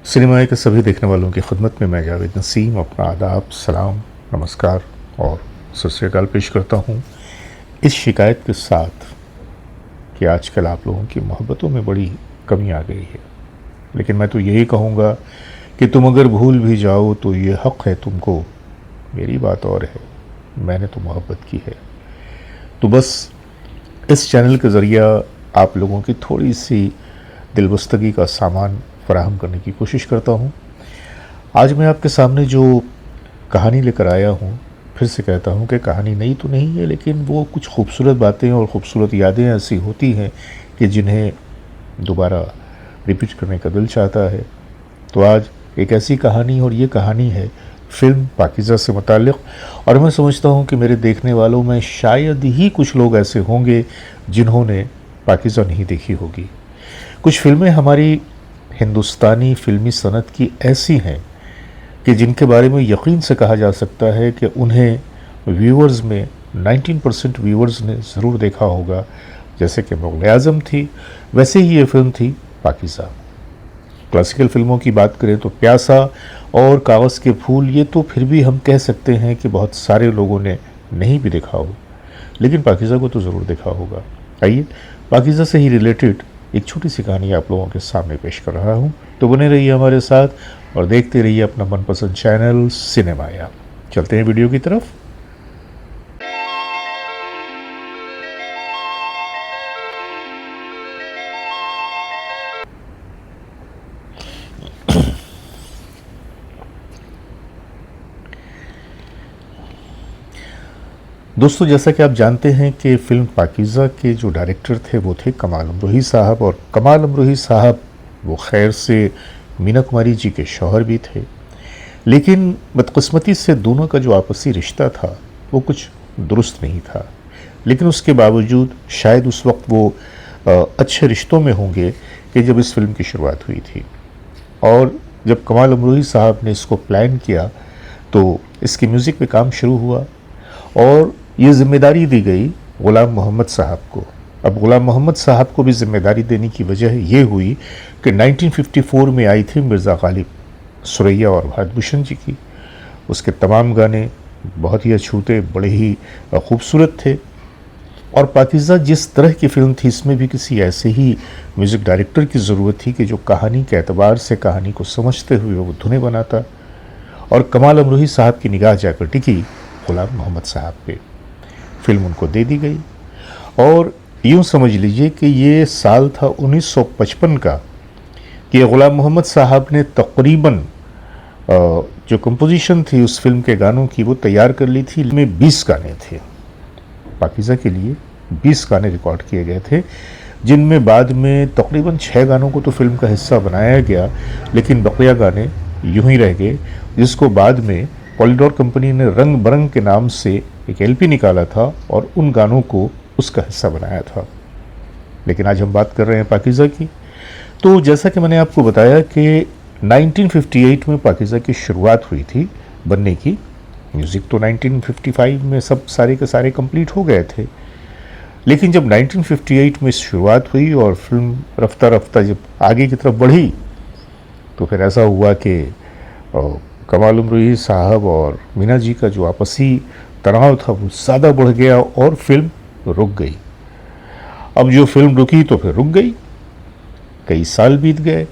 Cinema के सभी देखने वालों की खिदमत में मैं जावेद नसीम अपना आदाब, सलाम, नमस्कार और सत श्री अकाल पेश करता हूँ इस शिकायत के साथ कि आजकल आप लोगों की मोहब्बतों में बड़ी कमी आ गई है। लेकिन मैं तो यही कहूँगा कि तुम अगर भूल भी जाओ तो ये हक़ है तुमको, मेरी बात और है, मैंने तो मोहब्बत की है। तो बस इस चैनल के ज़रिए आप लोगों की थोड़ी सी दिलबस्तगी का सामान फराहम करने की कोशिश करता हूँ। आज मैं आपके सामने जो कहानी लेकर आया हूँ, फिर से कहता हूँ कि कहानी नई तो नहीं है, लेकिन वो कुछ खूबसूरत बातें और ख़ूबसूरत यादें ऐसी होती हैं कि जिन्हें दोबारा रिपीट करने का दिल चाहता है। तो आज एक ऐसी कहानी, और ये कहानी है फ़िल्म पाकीज़ा से मुताल्लिक़। और मैं समझता हूँ कि मेरे देखने वालों में शायद ही कुछ लोग ऐसे होंगे जिन्होंने पाकीज़ा नहीं देखी होगी। कुछ फ़िल्में हमारी हिंदुस्तानी फ़िल्मी सनत की ऐसी हैं कि जिनके बारे में यकीन से कहा जा सकता है कि उन्हें व्यूअर्स में 19% व्यूअर्स ने ज़रूर देखा होगा। जैसे कि मुग़ल-ए-आज़म थी, वैसे ही ये फ़िल्म थी पाकीज़ा। क्लासिकल फ़िल्मों की बात करें तो प्यासा और कागज़ के फूल, ये तो फिर भी हम कह सकते हैं कि बहुत सारे लोगों ने नहीं भी देखा हो, लेकिन पाकीज़ा को तो ज़रूर देखा होगा। आइए पाकीज़ा से ही रिलेटेड एक छोटी सी कहानी आप लोगों के सामने पेश कर रहा हूँ। तो बने रहिए हमारे साथ और देखते रहिए अपना मनपसंद चैनल सिनेमाया। चलते हैं वीडियो की तरफ। दोस्तों, जैसा कि आप जानते हैं कि फ़िल्म पाकीज़ा के जो डायरेक्टर थे वो थे कमाल अमरोही साहब। और कमाल अमरोही साहब वो खैर से मीना कुमारी जी के शौहर भी थे, लेकिन बदकिस्मती से दोनों का जो आपसी रिश्ता था वो कुछ दुरुस्त नहीं था। लेकिन उसके बावजूद शायद उस वक्त वो अच्छे रिश्तों में होंगे कि जब इस फिल्म की शुरुआत हुई थी। और जब कमाल अमरोही साहब ने इसको प्लान किया तो इसकी म्यूज़िक पे काम शुरू हुआ और ये ज़िम्मेदारी दी गई ग़ुलाम मोहम्मद साहब को। अब ग़ुलाम मोहम्मद साहब को भी ज़िम्मेदारी देने की वजह ये हुई कि 1954 में आई थी मिर्ज़ा गालिब, सुरैया और भारत भूषण जी की। उसके तमाम गाने बहुत ही अछूते, बड़े ही खूबसूरत थे। और पाकीज़ा जिस तरह की फ़िल्म थी, इसमें भी किसी ऐसे ही म्यूज़िक डायरेक्टर की ज़रूरत थी कि जो कहानी के एतबार से कहानी को समझते हुए वो धुनें बनाता। और कमाल अमरोही साहब की निगाह जाकर टिकी ग़ुलाम मोहम्मद साहब पे। फ़िल्म उनको दे दी गई और यूँ समझ लीजिए कि ये साल था 1955 का कि ग़ुलाम मोहम्मद साहब ने तकरीबन जो कंपोजिशन थी उस फिल्म के गानों की वो तैयार कर ली थी। में 20 गाने थे, पाकीज़ा के लिए 20 गाने रिकॉर्ड किए गए थे, जिनमें बाद में तकरीबन 6 गानों को तो फिल्म का हिस्सा बनाया गया, लेकिन बकिया गाने यूं ही रह गए, जिसको बाद में पॉलीडोर कंपनी ने रंग बरंग के नाम से एक एलपी निकाला था और उन गानों को उसका हिस्सा बनाया था। लेकिन आज हम बात कर रहे हैं पाकीज़ा की। तो जैसा कि मैंने आपको बताया कि 1958 में पाकीज़ा की शुरुआत हुई थी बनने की। म्यूज़िक तो 1955 में सब सारे के सारे कंप्लीट हो गए थे, लेकिन जब 1958 में शुरुआत हुई और फिल्म रफ्ता रफ्ता जब आगे की तरफ बढ़ी तो फिर ऐसा हुआ कि कमाल अमरोही साहब और मीना जी का जो आपसी तनाव था वो ज़्यादा बढ़ गया और फिल्म रुक गई। अब जो फिल्म रुकी तो फिर रुक गई, कई साल बीत गए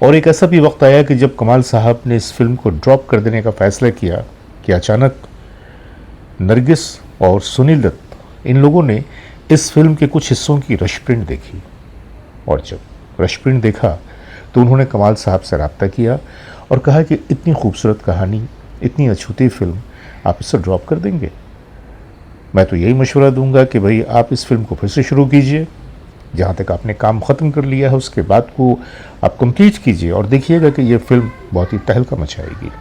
और एक ऐसा भी वक्त आया कि जब कमाल साहब ने इस फिल्म को ड्रॉप कर देने का फ़ैसला किया कि अचानक नरगिस और सुनील दत्त इन लोगों ने इस फिल्म के कुछ हिस्सों की रश प्रिंट देखी। और जब रश प्रिंट देखा तो उन्होंने कमाल साहब से रब्ता किया और कहा कि इतनी खूबसूरत कहानी, इतनी अछूती फिल्म, आप इसे ड्रॉप कर देंगे? मैं तो यही मशवरा दूंगा कि भाई आप इस फिल्म को फिर से शुरू कीजिए, जहाँ तक आपने काम ख़त्म कर लिया है उसके बाद को आप कंप्लीट कीजिए और देखिएगा कि ये फिल्म बहुत ही तहलका मचाएगी।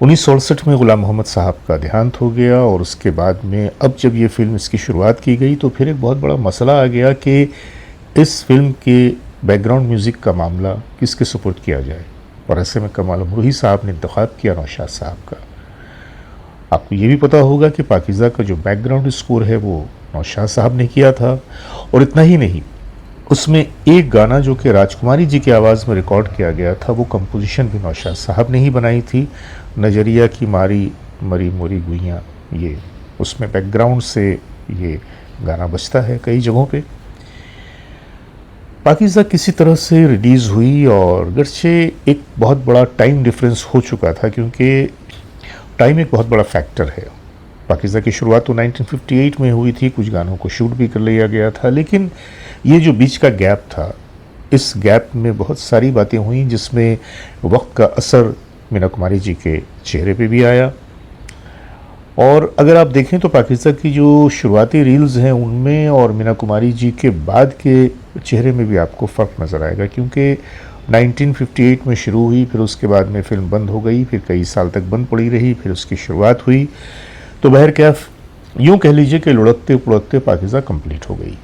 1967 में ग़ुलाम मोहम्मद साहब का देहांत हो गया और उसके बाद में अब जब ये फिल्म इसकी शुरुआत की गई तो फिर एक बहुत बड़ा मसला आ गया कि इस फिल्म के बैकग्राउंड म्यूज़िक का मामला किसके सुपुर्द किया जाए। और ऐसे में कमाल अमरोही साहब ने इंतखाब किया नौशाद साहब का। आपको ये भी पता होगा कि पाकीज़ा का जो बैकग्राउंड स्कोर है वो नौशाद साहब ने किया था। और इतना ही नहीं, उसमें एक गाना जो कि राजकुमारी जी की आवाज़ में रिकॉर्ड किया गया था, वो कंपोजिशन भी नौशाद साहब ने ही बनाई थी। नजरिया की मारी मरी मोरी गुइयाँ, ये उसमें बैकग्राउंड से ये गाना बजता है कई जगहों पे। पाकीज़ा किसी तरह से रिलीज़ हुई और अगरचे एक बहुत बड़ा टाइम डिफरेंस हो चुका था, क्योंकि टाइम एक बहुत बड़ा फैक्टर है। पाकीज़ा की शुरुआत तो 1958 में हुई थी, कुछ गानों को शूट भी कर लिया गया था, लेकिन ये जो बीच का गैप था, इस गैप में बहुत सारी बातें हुई जिसमें वक्त का असर मीना कुमारी जी के चेहरे पे भी आया। और अगर आप देखें तो पाकीज़ा की जो शुरुआती रील्स हैं उनमें और मीना कुमारी जी के बाद के चेहरे में भी आपको फ़र्क नज़र आएगा, क्योंकि 1958 में शुरू हुई, फिर उसके बाद में फ़िल्म बंद हो गई, फिर कई साल तक बंद पड़ी रही, फिर उसकी शुरुआत हुई। तो बहरकैफ यूँ कह लीजिए कि लुढ़कते पुढ़कते पाकीज़ा कंप्लीट हो गई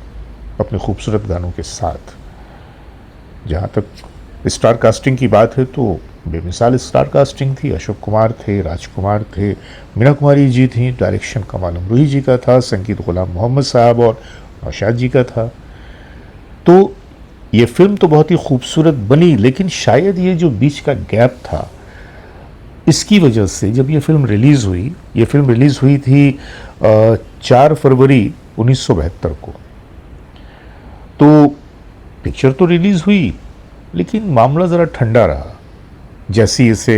अपने खूबसूरत गानों के साथ। जहाँ तक स्टार कास्टिंग की बात है तो बेमिसाल स्टार कास्टिंग थी। अशोक कुमार थे, राजकुमार थे, मीना कुमारी जी थी, डायरेक्शन कमाल अमरोही जी का था, संगीत गुलाम मोहम्मद साहब और नौशाद जी का था। तो ये फिल्म तो बहुत ही खूबसूरत बनी, लेकिन शायद ये जो बीच का गैप था, इसकी वजह से जब ये फिल्म रिलीज़ हुई, ये फिल्म रिलीज़ हुई थी 4 फरवरी 1972 को। तो पिक्चर तो रिलीज़ हुई, लेकिन मामला ज़रा ठंडा रहा। जैसी इसे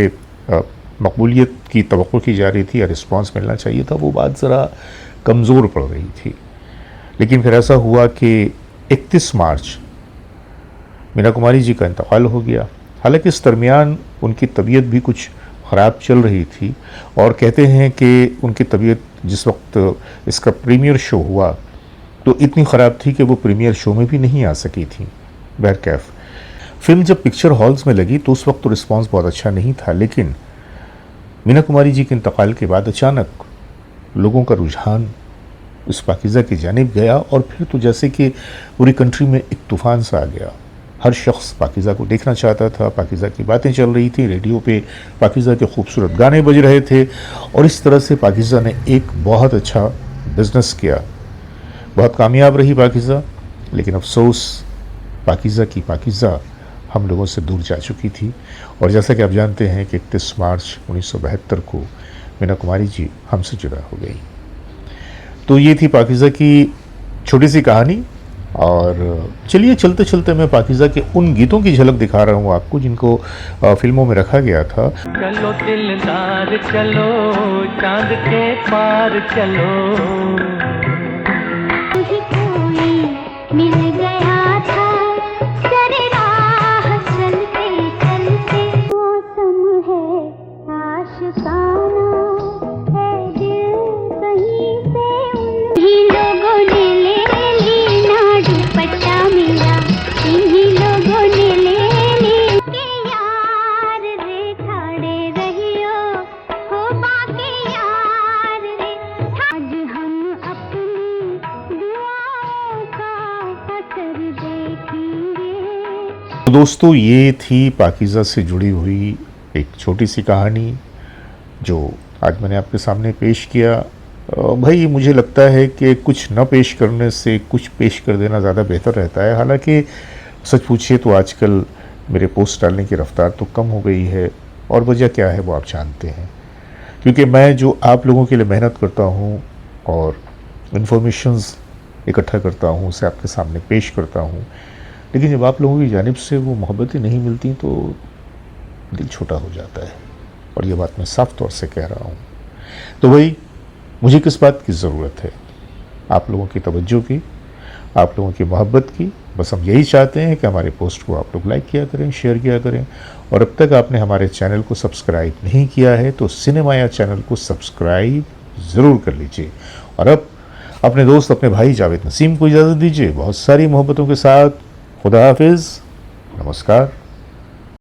मकबूलियत की तवक्को की जा रही थी या रिस्पांस मिलना चाहिए था, वो बात ज़रा कमज़ोर पड़ रही थी। लेकिन फिर ऐसा हुआ कि 31 मार्च मीना कुमारी जी का इंतकाल हो गया। हालांकि इस दरमियान उनकी तबीयत भी कुछ ख़राब चल रही थी, और कहते हैं कि उनकी तबीयत जिस वक्त इसका प्रीमियर शो हुआ तो इतनी ख़राब थी कि वो प्रीमियर शो में भी नहीं आ सकी थी। बहरकैफ फिल्म जब पिक्चर हॉल्स में लगी तो उस वक्त तो रिस्पांस बहुत अच्छा नहीं था, लेकिन मीना कुमारी जी के इंतकाल के बाद अचानक लोगों का रुझान उस पाकीज़ा की जानिब गया, और फिर तो जैसे कि पूरी कंट्री में एक तूफ़ान सा आ गया। हर शख्स पाकीज़ा को देखना चाहता था, पाकीज़ा की बातें चल रही थी, रेडियो पे पाकीज़ा के खूबसूरत गाने बज रहे थे, और इस तरह से पाकीज़ा ने एक बहुत अच्छा बिज़नेस किया। बहुत कामयाब रही पाकीज़ा, लेकिन अफसोस पाकीज़ा की पाकीज़ा हम लोगों से दूर जा चुकी थी। और जैसा कि आप जानते हैं कि 31 मार्च 1972 को मीना कुमारी जी हमसे जुदा हो गई। तो ये थी पाकीज़ा की छोटी सी कहानी। और चलिए चलते चलते मैं पाकीज़ा के उन गीतों की झलक दिखा रहा हूँ आपको जिनको फिल्मों में रखा गया था। चलो दिलदार चलो, चांद के पार चलो, मुझे कोई मिल गया था, तेरे राह चलते चलते। मौसम है आशिकाना, है दिल कहीं से इन्हीं लोगों ने ले ली ना दुपट्टा मेरा, इन्हीं लोगों ने ले ली के यार रे खड़े रहियो, हो बाके यार रे। आज हम अपनी दुआओं का असर देखेंगे। तो दोस्तों, ये थी पाकीज़ा से जुड़ी हुई एक छोटी सी कहानी जो आज मैंने आपके सामने पेश किया। भाई मुझे लगता है कि कुछ न पेश करने से कुछ पेश कर देना ज़्यादा बेहतर रहता है। हालांकि सच पूछिए तो आजकल मेरे पोस्ट डालने की रफ्तार तो कम हो गई है, और वजह क्या है वो आप जानते हैं, क्योंकि मैं जो आप लोगों के लिए मेहनत करता हूँ और इन्फॉर्मेशंस इकट्ठा करता हूँ, उसे आपके सामने पेश करता हूँ, लेकिन जब आप लोगों की जानिब से वो मोहब्बतें नहीं मिलती तो दिल छोटा हो जाता है। और ये बात मैं साफ तौर से कह रहा हूँ। तो भाई मुझे किस बात की ज़रूरत है? आप लोगों की तवज्जो की, आप लोगों की मोहब्बत की। बस हम यही चाहते हैं कि हमारे पोस्ट को आप लोग लाइक किया करें, शेयर किया करें, और अब तक आपने हमारे चैनल को सब्सक्राइब नहीं किया है तो सिनेमाया चैनल को सब्सक्राइब ज़रूर कर लीजिए। और अब अपने दोस्त, अपने भाई जावेद नसीम को इजाज़त दीजिए बहुत सारी मोहब्बतों के साथ। खुदा हाफिज़, नमस्कार।